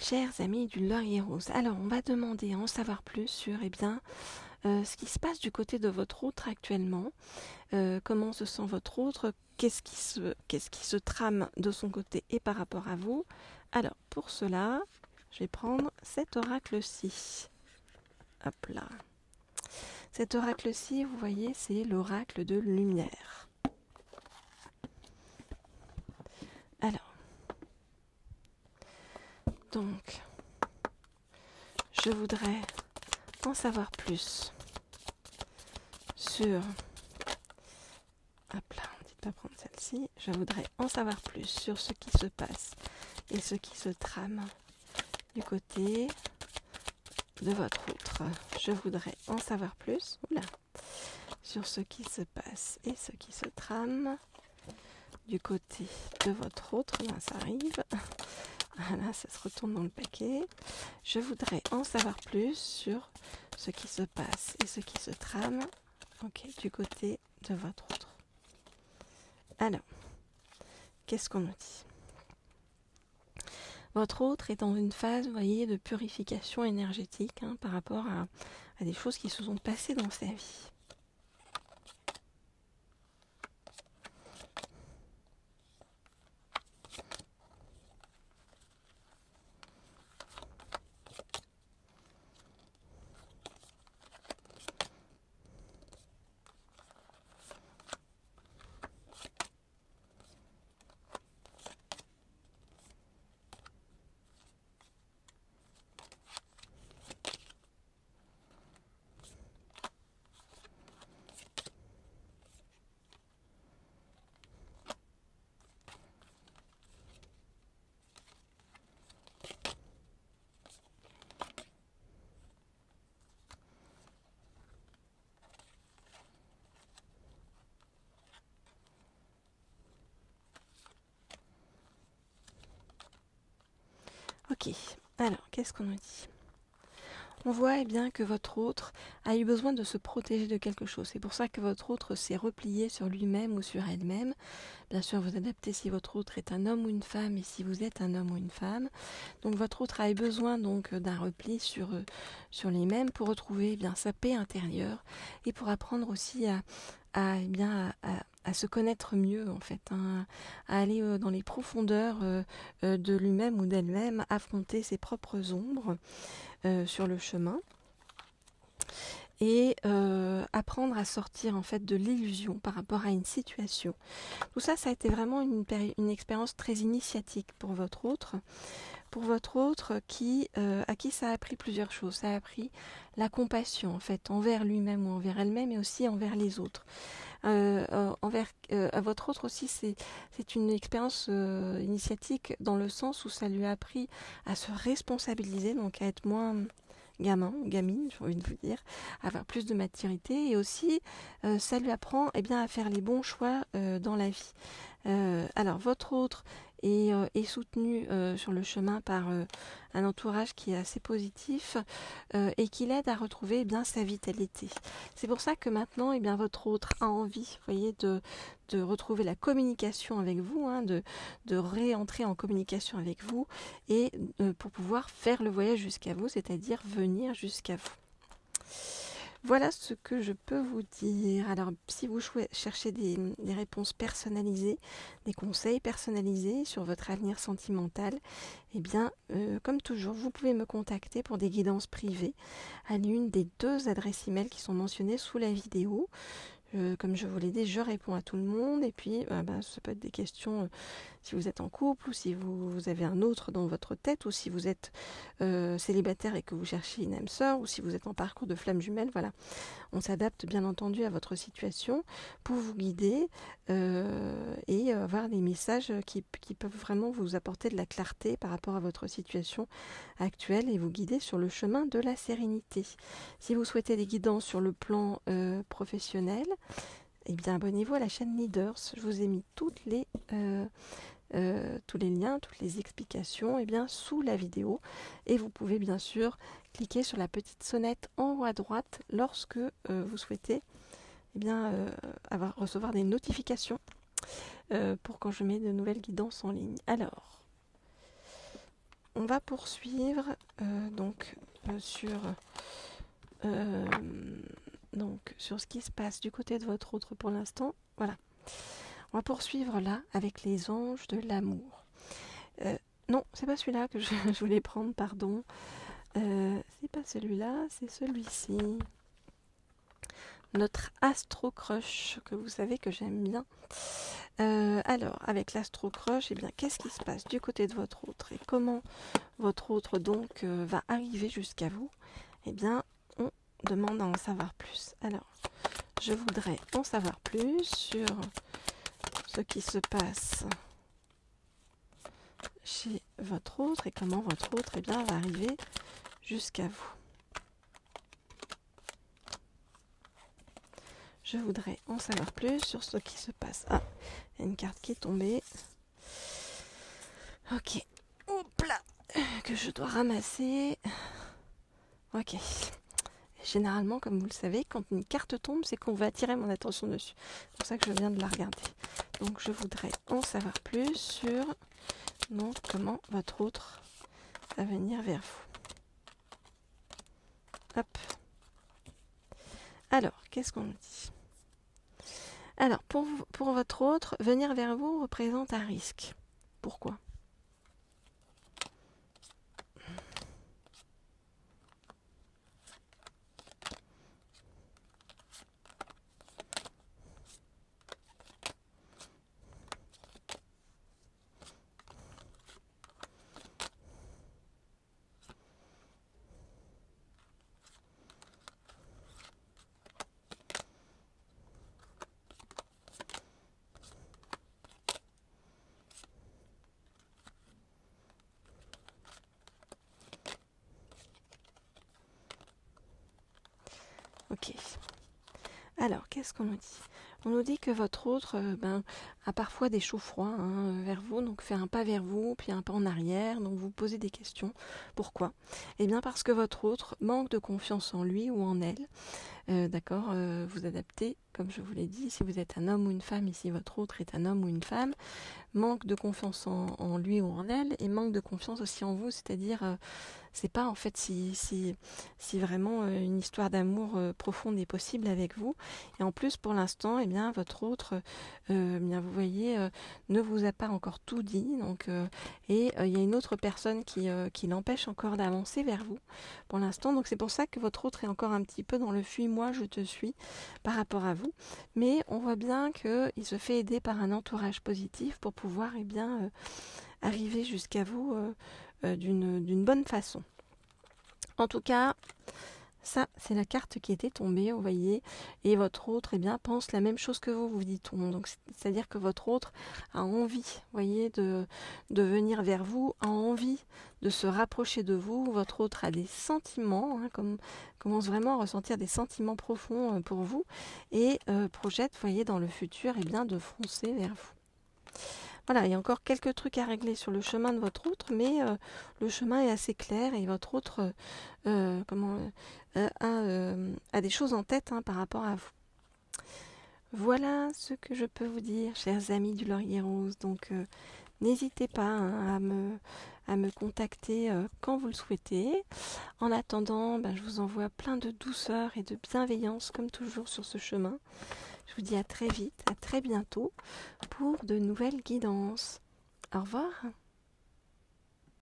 Chers amis du Laurier Rose, alors on va demander à en savoir plus sur ce qui se passe du côté de votre autre actuellement, comment se sent votre autre, qu'est-ce qui se trame de son côté et par rapport à vous. Alors pour cela, je vais prendre cet oracle-ci. Hop là. Cet oracle-ci, vous voyez, c'est l'oracle de lumière. Alors, donc, je voudrais en savoir plus sur... Hop là, on ne dit pas prendre celle-ci. Je voudrais en savoir plus sur ce qui se passe et ce qui se trame du côté de votre autre. Je voudrais en savoir plus sur ce qui se passe et ce qui se trame du côté de votre autre. Là, ça arrive. Voilà, ça se retourne dans le paquet. Je voudrais en savoir plus sur ce qui se passe et ce qui se trame du côté de votre autre. Alors, qu'est-ce qu'on nous dit? Votre autre est dans une phase, vous voyez, de purification énergétique par rapport à des choses qui se sont passées dans sa vie. Ok, alors qu'est-ce qu'on nous dit? On voit bien que votre autre a eu besoin de se protéger de quelque chose. C'est pour ça que votre autre s'est replié sur lui-même ou sur elle-même. Bien sûr, vous adaptez si votre autre est un homme ou une femme et si vous êtes un homme ou une femme. Donc votre autre a eu besoin d'un repli sur lui-même pour retrouver sa paix intérieure et pour apprendre aussi à se connaître mieux en fait, à aller dans les profondeurs de lui-même ou d'elle-même, affronter ses propres ombres sur le chemin et apprendre à sortir en fait de l'illusion par rapport à une situation. Tout ça, ça a été vraiment une expérience très initiatique pour votre autre. Pour votre autre à qui ça a appris plusieurs choses. Ça a appris la compassion en fait envers lui-même ou envers elle-même et aussi envers les autres. À votre autre aussi, c'est une expérience initiatique dans le sens où ça lui a appris à se responsabiliser, donc à être moins gamin, gamine, j'ai envie de vous dire, à avoir plus de maturité et aussi ça lui apprend à faire les bons choix dans la vie. Alors votre autre est soutenu sur le chemin par un entourage qui est assez positif et qui l'aide à retrouver sa vitalité. C'est pour ça que maintenant votre autre a envie, vous voyez, de retrouver la communication avec vous, de réentrer en communication avec vous et pour pouvoir faire le voyage jusqu'à vous, c'est-à-dire venir jusqu'à vous. Voilà ce que je peux vous dire. Alors, si vous cherchez des réponses personnalisées, des conseils personnalisés sur votre avenir sentimental, comme toujours, vous pouvez me contacter pour des guidances privées à l'une des 2 adresses email qui sont mentionnées sous la vidéo. Comme je vous l'ai dit, je réponds à tout le monde et puis ça peut être des questions si vous êtes en couple ou si vous avez un autre dans votre tête ou si vous êtes célibataire et que vous cherchez une âme sœur ou si vous êtes en parcours de flamme jumelle. Voilà, on s'adapte bien entendu à votre situation pour vous guider et avoir des messages qui peuvent vraiment vous apporter de la clarté par rapport à votre situation actuelle et vous guider sur le chemin de la sérénité. Si vous souhaitez des guidances sur le plan professionnel, abonnez-vous à la chaîne Leaders. Je vous ai mis tous les liens, toutes les explications sous la vidéo et vous pouvez bien sûr cliquer sur la petite sonnette en haut à droite lorsque vous souhaitez recevoir des notifications pour quand je mets de nouvelles guidances en ligne. Alors, on va poursuivre donc euh, sur ce qui se passe du côté de votre autre pour l'instant. Voilà. On va poursuivre là avec les anges de l'amour. Non, c'est pas celui-là que je voulais prendre, pardon. C'est pas celui-là, c'est celui-ci. Notre Astro Crush, que vous savez que j'aime bien. Alors, avec l'Astro Crush, eh bien, qu'est-ce qui se passe du côté de votre autre et comment votre autre donc va arriver jusqu'à vous? Eh bien, on demande à en savoir plus. Alors, je voudrais en savoir plus sur ce qui se passe chez votre autre et comment votre autre eh bien, va arriver jusqu'à vous. Je voudrais en savoir plus sur ce qui se passe. Ah, il y a une carte qui est tombée. Ok. Hop là, que je dois ramasser. Ok. Généralement, comme vous le savez, quand une carte tombe, c'est qu'on va attirer mon attention dessus. C'est pour ça que je viens de la regarder. Donc, je voudrais en savoir plus sur donc, comment votre autre va venir vers vous. Hop. Alors, qu'est-ce qu'on nous dit? Alors, pour votre autre, venir vers vous représente un risque. Pourquoi? Ok. Alors, qu'est-ce qu'on nous dit? On nous dit que votre autre a parfois des chauds froids vers vous, donc fait un pas vers vous, puis un pas en arrière, donc vous posez des questions. Pourquoi? Eh bien parce que votre autre manque de confiance en lui ou en elle. D'accord, vous adaptez, comme je vous l'ai dit, si vous êtes un homme ou une femme, ici votre autre est un homme ou une femme, manque de confiance en lui ou en elle, et manque de confiance aussi en vous, c'est-à-dire c'est pas en fait si vraiment une histoire d'amour profonde est possible avec vous. Et en plus, pour l'instant, eh bien votre autre, bien vous voyez, ne vous a pas encore tout dit. Donc, et il y a une autre personne qui l'empêche encore d'avancer vers vous pour l'instant. Donc c'est pour ça que votre autre est encore un petit peu dans le fuis-moi, je te suis par rapport à vous. Mais on voit bien qu'il se fait aider par un entourage positif pour pouvoir arriver jusqu'à vous d'une bonne façon. En tout cas, ça, c'est la carte qui était tombée, vous voyez, et votre autre, pense la même chose que vous dit-on. Donc, c'est-à-dire que votre autre a envie, vous voyez, de venir vers vous, a envie de se rapprocher de vous. Votre autre a des sentiments, commence vraiment à ressentir des sentiments profonds pour vous, et projette, vous voyez, dans le futur, de foncer vers vous. Voilà, il y a encore quelques trucs à régler sur le chemin de votre autre, mais le chemin est assez clair et votre autre a des choses en tête par rapport à vous. Voilà ce que je peux vous dire, chers amis du Laurier Rose. Donc, n'hésitez pas à me contacter quand vous le souhaitez. En attendant, je vous envoie plein de douceur et de bienveillance, comme toujours, sur ce chemin. Je vous dis à très vite, à très bientôt pour de nouvelles guidances. Au revoir.